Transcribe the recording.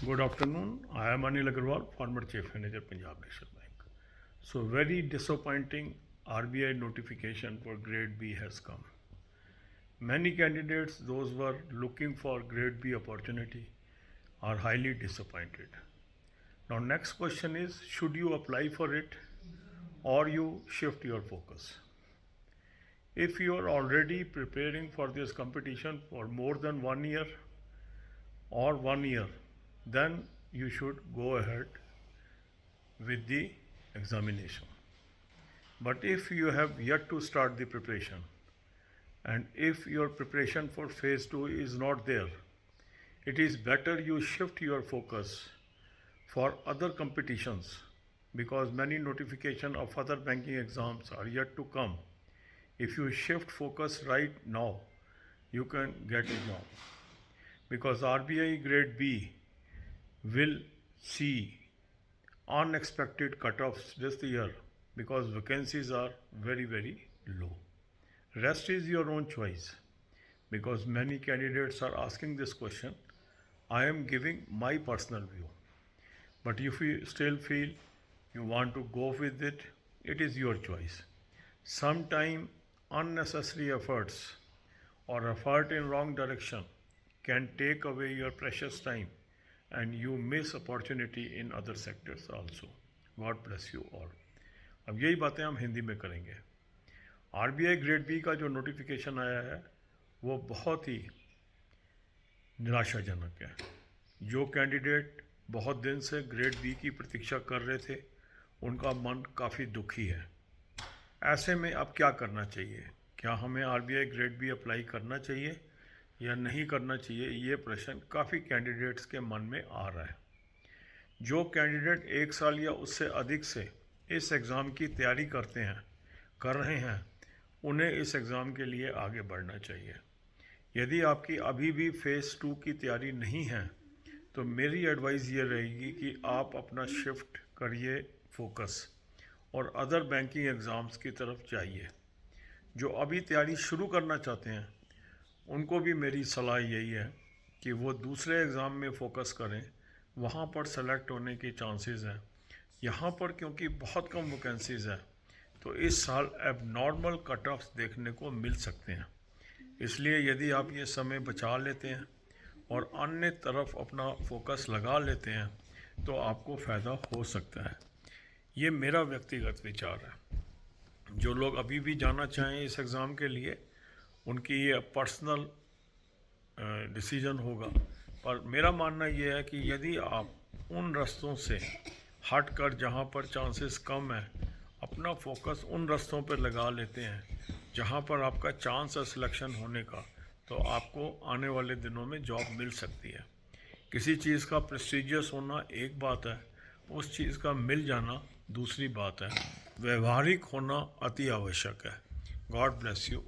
Good afternoon. I am Anil Agarwal, former Chief Manager, Punjab National Bank. So, very disappointing RBI notification for Grade B has come. Many candidates, those who are looking for Grade B opportunity, are highly disappointed. Now, next question is, should you apply for it or you shift your focus? If you are already preparing for this competition for more than 1 year or 1 year, then you should go ahead with the examination. But if you have yet to start the preparation, and if your preparation for phase 2 is not there, it is better you shift your focus for other competitions, because many notification of other banking exams are yet to come. If you shift focus right now, you can get a job, because RBI Grade B will see unexpected cutoffs this year, because vacancies are very low. Rest is your own choice, because many candidates are asking this question. I am giving my personal view, but if you still feel you want to go with it, it is your choice. Sometime unnecessary efforts or effort in wrong direction can take away your precious time and you miss opportunity in other sectors also. God bless you all. अब यही बातें हम हिंदी में करेंगे। RBI grade B का जो notification आया है वो बहुत ही निराशाजनक है। जो कैंडिडेट बहुत दिन से ग्रेड बी की प्रतीक्षा कर रहे थे, उनका मन काफ़ी दुखी है। ऐसे में अब क्या करना चाहिए? क्या हमें RBI ग्रेड बी अप्लाई करना चाहिए या नहीं करना चाहिए? ये प्रश्न काफ़ी कैंडिडेट्स के मन में आ रहा है। जो कैंडिडेट 1 साल या उससे अधिक से इस एग्ज़ाम की तैयारी कर रहे हैं, उन्हें इस एग्ज़ाम के लिए आगे बढ़ना चाहिए। यदि आपकी अभी भी फेज़ 2 की तैयारी नहीं है, तो मेरी एडवाइस ये रहेगी कि आप अपना शिफ्ट करिए फोकस और अदर बैंकिंग एग्ज़ाम्स की तरफ जाइए। जो अभी तैयारी शुरू करना चाहते हैं, उनको भी मेरी सलाह यही है कि वो दूसरे एग्ज़ाम में फ़ोकस करें, वहाँ पर सेलेक्ट होने की चांसेस हैं। यहाँ पर क्योंकि बहुत कम वैकेंसीज़ हैं, तो इस साल एबनॉर्मल कट ऑफ्स देखने को मिल सकते हैं। इसलिए यदि आप ये समय बचा लेते हैं और अन्य तरफ अपना फोकस लगा लेते हैं, तो आपको फ़ायदा हो सकता है। ये मेरा व्यक्तिगत विचार है। जो लोग अभी भी जाना चाहें इस एग्ज़ाम के लिए, उनकी ये पर्सनल डिसीजन होगा, पर मेरा मानना ये है कि यदि आप उन रास्तों से हटकर जहाँ पर चांसेस कम है, अपना फोकस उन रास्तों पर लगा लेते हैं जहाँ पर आपका चांस है सिलेक्शन होने का, तो आपको आने वाले दिनों में जॉब मिल सकती है। किसी चीज़ का प्रेस्टीजियस होना एक बात है, उस चीज़ का मिल जाना दूसरी बात है। व्यवहारिक होना अति आवश्यक है। God bless you.